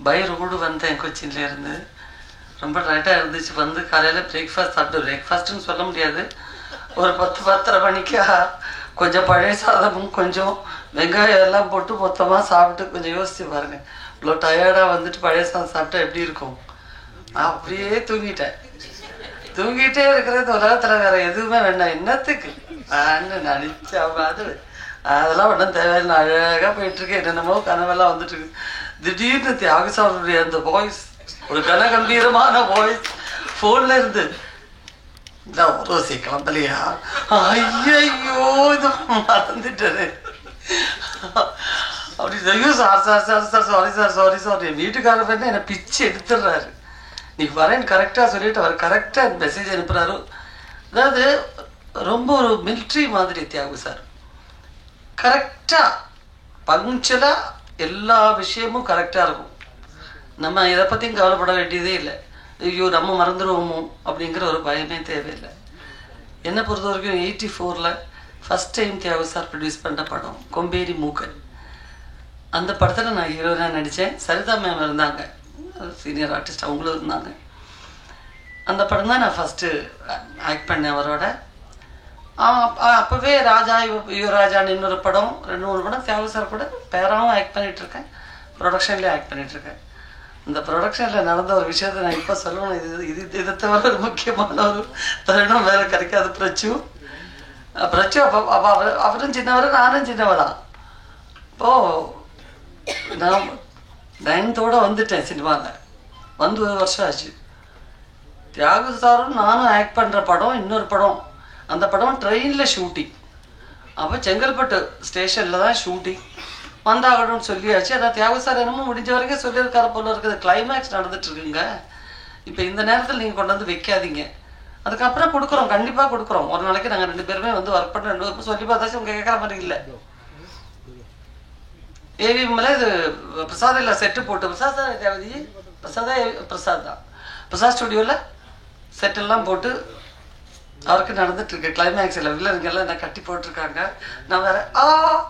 By road வந்தேன் கொச்சின்லேருந்து. ரொம்ப லேட்டாக இருந்துச்சு. வந்து காலையில் பிரேக்ஃபாஸ்ட் சாப்பிட்டு, பிரேக்ஃபாஸ்ட்டுன்னு சொல்ல முடியாது, ஒரு 10-10:30 மணிக்கு கொஞ்சம் பழைய சாதமும் கொஞ்சம் வெங்காயம் எல்லாம் போட்டு மொத்தமாக சாப்பிட்டு கொஞ்சம் யோசிச்சு பாருங்கள். இவ்வளோ டயர்டாக வந்துட்டு பழைய சாதம் சாப்பிட்டா எப்படி இருக்கும்? நான் அப்படியே தூங்கிட்டேன். தூங்கிட்டே இருக்கிறது உலகத்தில் வேறு எதுவுமே வேண்டாம், என்னத்துக்கு நினச்சா அது அதெல்லாம் ஒன்றும் தேவையில்லை. அழகாக போயிட்டுருக்கு. என்னென்னமோ கனவெல்லாம் வந்துட்டுருக்கு. திடீர்னு தியாகசாருடைய அந்த வாய்ஸ், ஒரு கனகம்பீரமான வாய்ஸ் ஃபோனில் இருந்து, இந்த ஒரு கிளம்பலையா? ஐயோ இது மறந்துட்டேன் அப்படி. ஐயோ sir sir sir sir sorry sir sorry sir. என் வீட்டுக்காரர் வந்து என்னை பிச்சு எடுத்துடுறாரு. நீ வரேன்னு கரெக்டாக சொல்லிட்டு அவர் கரெக்டாக மெசேஜ் அனுப்புகிறாரு. அதாவது ரொம்ப ஒரு மிலிட்ரி மாதிரி தியாகு சார். கரெக்டாக பங்க்சுவலாக எல்லா விஷயமும் கரெக்டாக இருக்கும். நம்ம இதை பற்றியும் கவலைப்பட வேண்டியதே இல்லை. ஐயோ நம்ம மறந்துடுவோமோ அப்படிங்கிற ஒரு பயமே தேவையில்லை. என்னை பொறுத்த வரைக்கும் 84 first time Thiyagu sir produce பண்ண படம் கொம்பேரி மூக்கன். அந்த படத்தில் நான் ஹீரோயினாக நடித்தேன். சரிதா மேம் இருந்தாங்க, சீனியர் ஆர்டிஸ்ட், அவங்களும் இருந்தாங்க. அந்த படம் தான் நான் ஃபஸ்ட்டு ஆக்ட் பண்ணேன் அவரோட. அப்போவே ராஜா யுவராஜான்னு இன்னொரு படம், 2-3 படம் தியாகு சார் கூட பேராகவும் ஆக்ட் பண்ணிகிட்ருக்கேன், ப்ரொடக்ஷன்லேயும் ஆக்ட் பண்ணிகிட்ருக்கேன். இந்த ப்ரொடக்ஷனில் நடந்த ஒரு விஷயத்தை நான் இப்போ சொல்லணும். இதை தவிர ஒரு முக்கியமான ஒரு தருணம் வேறு கிடைக்காது. பிரச்சு அப்போ அவரும் சின்னவர், நானும் சின்னவதான். இப்போது நான் 9th வந்துட்டேன் சினிமாவில். வந்து 1 வருஷம் ஆச்சு. தியாகு சாரும் நானும் ஆக்ட் பண்ணுற படம் இன்னொரு படம். அந்த படம் ட்ரெயினில் ஷூட்டிங். அப்போ செங்கல்பட்டு ஸ்டேஷனில் தான் ஷூட்டிங். வந்தாகணும்னு சொல்லியாச்சு. அதான் தியாகு சார் என்னமோ முடிஞ்ச வரைக்கும் சொல்லியிருக்காரு போல இருக்குது. கிளைமேக்ஸ் நடந்துட்டுருக்குங்க, இப்போ இந்த நேரத்தில் நீங்கள் கொண்டு வந்து வைக்காதீங்க, அதுக்கப்புறம் கொடுக்குறோம், கண்டிப்பாக கொடுக்குறோம். ஒரு நாளைக்கு நாங்கள் 2 பேருமே வந்து ஒர்க் பண்ண 2 பேரும் சொல்லி பார்த்தாச்சும் உங்கள் கேட்குற மாதிரி இல்லை. ஏவிஎம்ல இது பிரசாத் இல்லை செட்டு போட்டு, பிரசாத் தான் தேவதி, பிரசாத் தான் பிரசாத் ஸ்டுடியோவில் செட்டெல்லாம் போட்டு அவருக்கு நடந்துட்டுருக்கு. கிளைமேக்ஸில் வில்லருங்கெல்லாம் என்ன கட்டி போட்டிருக்காங்க. நான் வேற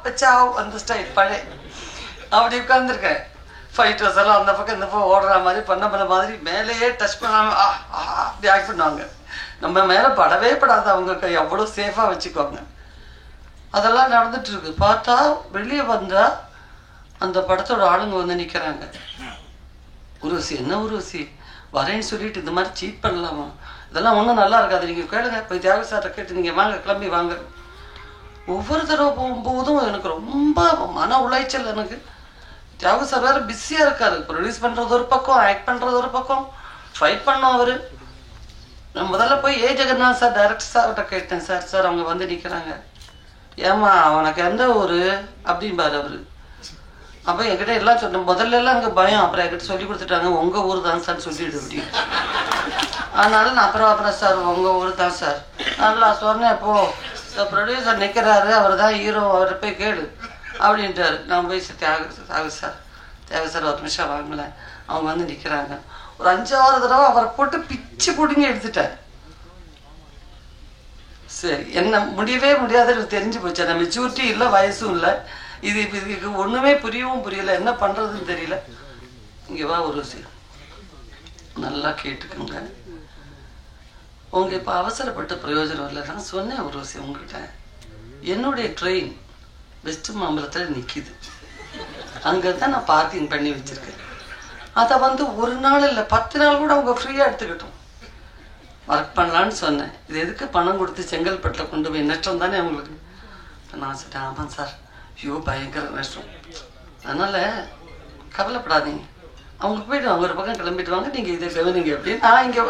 வச்சா அந்த ஸ்டைல் பழைய அப்படி உட்காந்துருக்கேன். ஃபைட்டர்ஸ் எல்லாம் அந்த பக்கம் இந்த பக்கம் ஓடுற மாதிரி பண்ண மாதிரி மேலேயே டச் பண்ணாமல் அப்படி ஆக்ட் பண்ணுவாங்க. நம்ம மேலே படவே படாது அவங்க கை, அவ்வளோ சேஃபாக வச்சுக்குவாங்க. அதெல்லாம் நடந்துட்டுருக்கு. பார்த்தா வெளியே வந்தால் அந்த படத்தோட ஆளுங்க வந்து நிற்கிறாங்க. உருவசி என்ன உருவசி வரேன்னு சொல்லிட்டு இந்த மாதிரி சீட் பண்ணலாமா? இதெல்லாம் ஒன்றும் நல்லா இருக்காது, நீங்கள் கேளுங்க, இப்போ தியாகு சார்ட்ட கேட்டு நீங்கள் வாங்க, கிளம்பி வாங்க. ஒவ்வொரு தடவை போகும்போதும் எனக்கு ரொம்ப மன உளைச்சல். எனக்கு தியாகு சார் வேறு பிஸியாக இருக்காரு. ப்ரொடியூஸ் பண்ணுறது ஒரு பக்கம், ஆக்ட் பண்ணுறது ஒரு பக்கம், ஃபைட் பண்ணோம் அவர். நான் முதல்ல போய் ஜெகநாத் சார் டைரக்டர் சார்கிட்ட கேட்டேன். சார் அவங்க வந்து நிற்கிறாங்க. ஏம்மா அவனுக்கு எந்த ஊர் அப்படின்பாரு அவர். அப்போ என்கிட்ட எல்லாம் சொன்னேன். முதல்ல எல்லாம் எனக்கு பயம், அப்புறம் என்கிட்ட சொல்லி கொடுத்துட்டாங்க, உங்கள் ஊர் தான் சார் சொல்லிவிடு அப்படின்னு. அதனால நான் அப்புறம் சார் உங்கள் ஊர் தான் சார் நல்லா சொன்னேன். இப்போது ப்ரொடியூசர் நிற்கிறாரு, அவர் தான் ஹீரோ, அவரை போய் கேடு அப்படின்ட்டாரு. நான் போய் தியாகு சார் 1 நிமிஷம் வாங்கலை. அவங்க வந்து நிற்கிறாங்க. ஒரு 5-6 தடவை அவரை போட்டு பிச்சு பிடிங்க எடுத்துட்டேன். சரி, என்ன முடியவே முடியாதுன்னு தெரிஞ்சு போச்சு. அந்த மெச்சூரிட்டி இல்லை, வயசும் இல்லை. இதுக்கு ஒன்றுமே புரியலை, என்ன பண்ணுறதுன்னு தெரியல. இங்கே வா உருவசி, நல்லா கேட்டுக்கோங்க. உங்க இப்போ அவசரப்பட்ட பிரயோஜனம் இல்லை. நான் சொன்னேன் உருவசி உங்ககிட்ட, என்னுடைய ட்ரெயின் வெஸ்ட் மாம்பலத்தில் நிற்கிது. அங்கே தான் நான் பார்க்கிங் பண்ணி வச்சுருக்கேன். அதை வந்து 1 நாள் இல்லை 10 நாள் கூட அவங்க ஃப்ரீயாக எடுத்துக்கிட்டோம். ஒர்க் பண்ணலான்னு சொன்னேன். இது எதுக்கு பணம் கொடுத்து செங்கல்பட்டில் கொண்டு போய் நஷ்டம் தானே அவங்களுக்கு. நான் சொல்லிட்டேன், ஆமாம் சார், ஐயோ பயங்கர நஷ்டம், அதனால் கவலைப்படாதீங்க, அவங்க போய்ட்டு அவங்க ஒரு பக்கம் கிளம்பிட்டு வாங்க, நீங்கள் இதை கவனிங்க அப்படின்னு. நான் இங்கே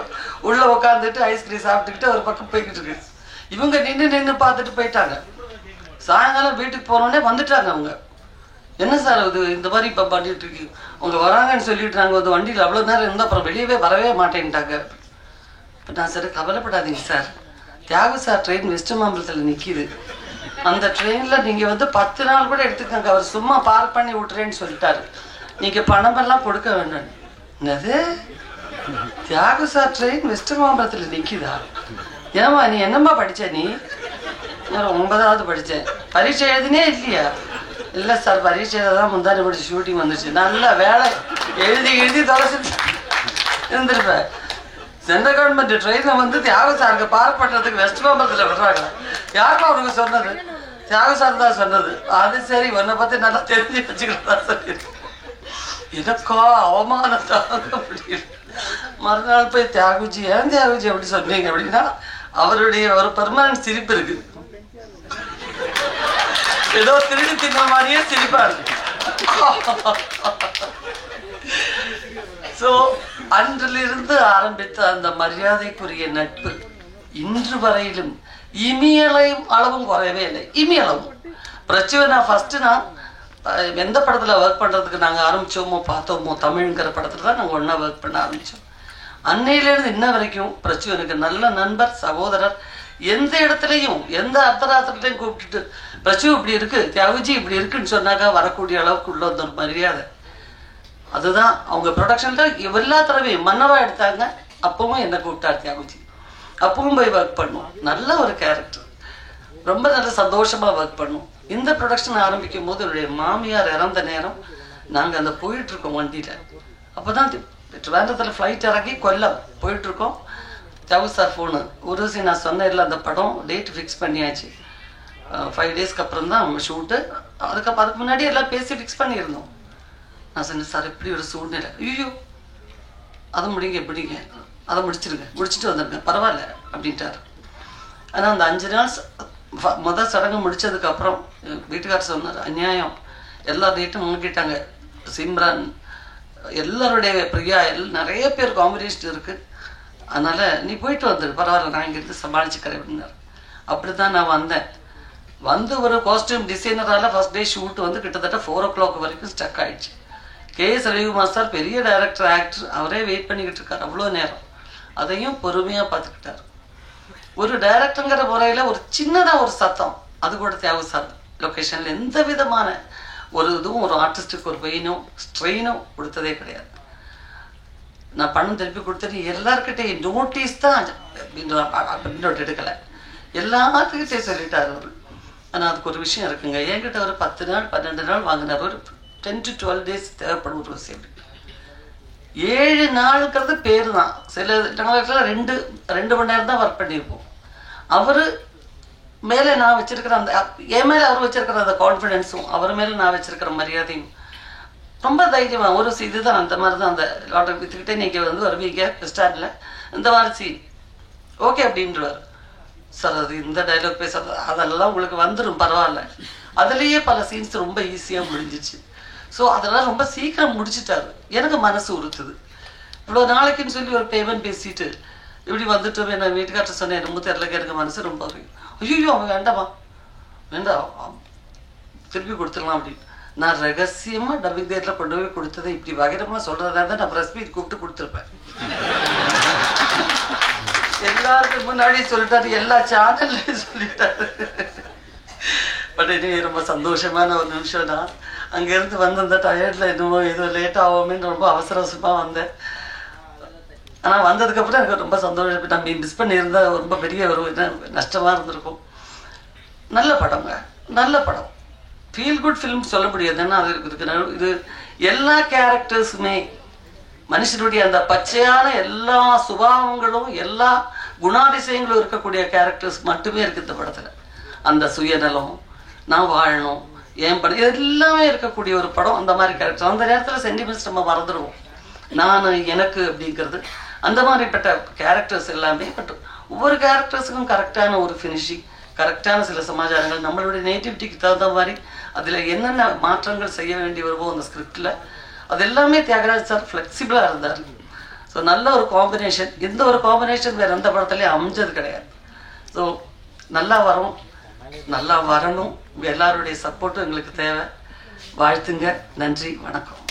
உள்ளே உட்காந்துட்டு ஐஸ்கிரீம் சாப்பிட்டுக்கிட்டு ஒரு பக்கம் போய்கிட்டு இருக்கு. இவங்க நின்று பார்த்துட்டு போயிட்டாங்க. சாயங்காலம் வீட்டுக்கு போனோடனே வந்துட்டாங்க அவங்க. என்ன சார் இது இந்த மாதிரி இப்போ பண்ணிட்டு இருக்கு, அவங்க வராங்கன்னு சொல்லிட்டு நாங்கள் வந்து வண்டியில் அவ்வளோ நேரம் இருந்தால் அப்புறம் வெளியவே வரவே மாட்டேன்ட்டாங்க. இப்போ நான் சார் கவலைப்படாதீங்க sir, Thiyagu sir train West மாம்பலத்தில் நிற்கிது. அந்த ட்ரெயினில் நீங்கள் வந்து 10 நாள் கூட எடுத்துக்கோங்க, அவர் சும்மா பார்க் பண்ணி விட்டுறேன்னு சொல்லிட்டாரு, நீங்கள் பணமெல்லாம் கொடுக்க வேண்டாம். என்னது தியாகு சார் ட்ரெயின் வெஸ்ட் மாம்பலத்தில் நிற்கிதா? ஏமா நீ என்னம்மா படித்த? நீ 9வது படித்தேன், பரீட்சை எழுதினே இல்லையா? இல்லை சார் பரீட்சையில் தான் முந்தானி படிச்சு ஷூட்டிங் வந்துச்சு. நல்ல வேலை எழுதி தொலைச்சிட்டு இருந்திருப்பேன். சென்ட்ரல் கவர்மெண்ட் ட்ரெயினில் வந்து தியாக சாருக்கு பார்க் பண்ணுறதுக்கு வெஸ்ட் மாம்பலத்தில் விடுறாங்க. யாருக்கும் அவனுக்கு சொன்னது? தியாக சார் தான் சொன்னது. அது சரி, உன்னை பற்றி நல்லா தெரிஞ்சு வச்சுக்கிறதா சொல்லியிருக்கு. எனக்கா அவமானம் தாங்க முடியல. மறுநாள் போய் தியாகுஜி, ஏன் தியாகுஜி அப்படி சொன்னீங்க அப்படின்னா, அவருடைய ஒரு பெர்மனன்ட் சிரிப்பு இருக்கு. ஏதோ திருடி தின்ன மாதிரியே சிரிப்பா இருக்கு. ஸோ அன்றிலிருந்து ஆரம்பித்த அந்த மரியாதைக்குரிய நட்பு இன்று வரையிலும் இமியளவும் அளவும் குறையவே இல்லை. இமியளவும் பிரச்சுவனா ஃபர்ஸ்ட் நான் எந்த படத்தில் ஒர்க் பண்ணுறதுக்கு நாங்கள் ஆரம்பித்தோமோ பார்த்தோமோ, தமிழ்ங்கிற படத்தில் தான் நாங்கள் ஒன்றா ஒர்க் பண்ண ஆரம்பித்தோம். அன்னையிலேருந்து இன்ன வரைக்கும் பிரச்சுவனுக்கு நல்ல நண்பர், சகோதரர். எந்த இடத்துலையும் எந்த அர்த்தராத்திரத்தையும் கூப்பிட்டுட்டு பிரச்சு இப்படி இருக்கு, தியாகுஜி இப்படி இருக்குன்னு சொன்னாக்கா வரக்கூடிய அளவுக்கு உள்ள ஒரு மரியாதை. அதுதான் அவங்க ப்ரொடக்ஷன்ல எல்லா தடவையும் மன்னவா எடுத்தாங்க. அப்பவும் என்ன கூப்பிட்டார் தியாகுஜி. அப்பவும் போய் ஒர்க் பண்ணுவோம். நல்ல ஒரு கேரக்டர், ரொம்ப நல்ல சந்தோஷமா ஒர்க் பண்ணுவோம். இந்த ப்ரொடக்ஷன் ஆரம்பிக்கும் போது என்னுடைய மாமியார் இறந்த நேரம் நாங்கள் அந்த போயிட்டு இருக்கோம் வண்டியில. அப்போதான் ட்ரிவாண்டத்தில் ஃப்ளைட் இறங்கி கொல்லம் போயிட்டு இருக்கோம். தியாகு சார் ஃபோனு, உருசி நான் சொன்னேன் இல்லை அந்த படம் டேட் ஃபிக்ஸ் பண்ணியாச்சு, 5 டேஸ்க்கு அப்புறம் தான் அவங்க ஷூட்டு. அதுக்கு முன்னாடி எல்லாம் பேசி ஃபிக்ஸ் பண்ணியிருந்தோம். நான் சொன்னேன் சார் இப்படி ஒரு சூழ்நிலை, ஐயோ அதை முடிங்க எப்படிங்க, அதை முடிச்சுட்டு வந்துருங்க பரவாயில்ல அப்படின்ட்டார். ஆனால் அந்த 5 நாள் முதல் சடங்கு முடிச்சதுக்கப்புறம் வீட்டுக்காரர் சொன்னார், அநியாயம் எல்லா டேட்டும் வாங்கிட்டாங்க, சிம்ரான் எல்லாருடைய பிரியா நிறைய பேர் காம்பினேஷன் இருக்குது, அதனால் நீ போயிட்டு வந்துடு பரவாயில்ல, நான் இங்கேருந்து சமாளிச்சுக்கிறேன் அப்படின்னாரு. அப்படி தான் நான் வந்தேன். வந்து ஒரு காஸ்டியூம் டிசைனரால் ஃபர்ஸ்ட் டே ஷூட் வந்து கிட்டத்தட்ட 4 o'clock வரைக்கும் ஸ்டக் ஆயிடுச்சு. K.S. ரவிக்குமார் சார் பெரிய டைரக்டர், ஆக்டர், அவரே வெயிட் பண்ணிக்கிட்டு இருக்கார் அவ்வளோ நேரம். அதையும் பொறுமையாக பார்த்துக்கிட்டார். ஒரு டைரக்டருங்கிற முறையில் ஒரு சின்னதாக ஒரு சத்தம், அது கூட தியாகு சார் லொக்கேஷனில் எந்த விதமான ஒரு இதுவும் ஒரு ஆர்டிஸ்டுக்கு ஒரு பெயினோ ஸ்ட்ரெயினோ கொடுத்ததே கிடையாது. நான் பணம் திருப்பி கொடுத்துட்டு எல்லாருக்கிட்டையும் நோட்டீஸ் தான் நோட் எடுக்கலை, எல்லாத்துக்கிட்டே சொல்லிட்டார் அவர். ஆனால் அதுக்கு ஒரு விஷயம் இருக்குங்க, என்கிட்ட ஒரு 10 நாள் 12 நாள் வாங்கினார். ஒரு 10 to 12 days தேவைப்படும் ஒரு விஷயம். 7 நாளுங்கிறது பேர் தான். சில நாளுக்கெல்லாம் 2 மணி நேரம் தான் ஒர்க் பண்ணியிருப்போம். அவர் மேலே நான் வச்சிருக்கிற அந்த என் மேலே அவர் வச்சிருக்கிற அந்த கான்ஃபிடென்ஸும் அவர் மேலே நான் வச்சிருக்கிற மரியாதையும் ரொம்ப தைரியமாக ஒரு இதுதான். அந்த மாதிரி தான் அந்த லாட்டரி வித்துக்கிட்டே நீங்கள் வந்து வருவீங்க ஸ்டாண்டில் இந்த மாதிரி சீன் ஓகே அப்படின்றவார். சார் அது இந்த டைலாக் பேசுறது அதெல்லாம் உங்களுக்கு வந்துடும் பரவாயில்ல. அதுலேயே பல சீன்ஸ் ரொம்ப ஈஸியாக முடிஞ்சிச்சு. ஸோ அதெல்லாம் ரொம்ப சீக்கிரம் முடிச்சுட்டாரு. எனக்கு மனசு உறுத்துது. இவ்வளோ நாளைக்குன்னு சொல்லி ஒரு பேமெண்ட் பேசிட்டு இப்படி வந்துட்டு நான் வீட்டுக்கார்ட்ட சொன்னேன், ரொம்ப தெரியலக்கு எனக்கு மனசு ரொம்ப ஐயோ அவன் வேண்டாமா வேண்டாம் திருப்பி கொடுத்துடலாம் அப்படின்னு. நான் ரகசியமாக டப்பிங் தேட்டரில் கொண்டு போய் கொடுத்ததை இப்படி வகைரமாக சொல்கிறதா தான் நான் ப்ரெஸ் மீட் கூப்பிட்டு கொடுத்துருப்பேன். எல்லாருக்கும் முன்னாடி சொல்லிட்டாரு, எல்லா சேனல்லையும் சொல்லிட்டாரு. பட் இனி ரொம்ப சந்தோஷமான ஒரு நிமிஷம் தான். அங்கேருந்து வந்து அந்த டயர்டில் என்னமோ ஏதோ லேட் ஆகுமேன்னு ரொம்ப அவசர அவசரமாக வந்தேன். ஆனால் வந்ததுக்கப்புறம் எனக்கு ரொம்ப சந்தோஷம். நம்ம மிஸ் பண்ணியிருந்தால் ரொம்ப பெரிய ஒரு நஷ்டமாக இருந்திருக்கும். நல்ல படங்க, நல்ல படம், ஃபீல் குட் ஃபிலிம் சொல்ல முடியாது. ஏன்னா அது இருக்கு இது எல்லா கேரக்டர்ஸுமே மனுஷனுடைய அந்த பச்சையான எல்லா சுபாவங்களும் எல்லா குணாதிசயங்களும் இருக்கக்கூடிய கேரக்டர்ஸ் மட்டுமே இருக்குது இந்த படத்தில். அந்த சுயநலம், நான் வாழணும், ஏன் படம், எல்லாமே இருக்கக்கூடிய ஒரு படம். அந்த மாதிரி கேரக்டர் அந்த நேரத்தில் சென்டிமெண்ட்ஸ் நம்ம மறந்துடுவோம். நான் எனக்கு அப்படிங்கிறது அந்த மாதிரிப்பட்ட கேரக்டர்ஸ் எல்லாமே. பட் ஒவ்வொரு கேரக்டர்ஸுக்கும் கரெக்டான ஒரு ஃபினிஷிங், கரெக்டான சில சமாச்சாரங்கள், நம்மளுடைய நேட்டிவிட்டிக்கு தகுந்த மாதிரி அதில் என்னென்ன மாற்றங்கள் செய்ய வேண்டி வருமோ அந்த ஸ்கிரிப்டில் அது எல்லாமே தியாகராஜ் சார் ஃப்ளெக்சிபிளாக இருந்தார். ஸோ நல்ல ஒரு காம்பினேஷன். எந்த ஒரு காம்பினேஷன் வேறு எந்த படத்துலேயும் அமைஞ்சது கிடையாது. ஸோ நல்லா வரும், நல்லா வரணும். எல்லாருடைய சப்போர்ட்டும் எங்களுக்கு தேவை. வாழ்த்துங்க. நன்றி, வணக்கம்.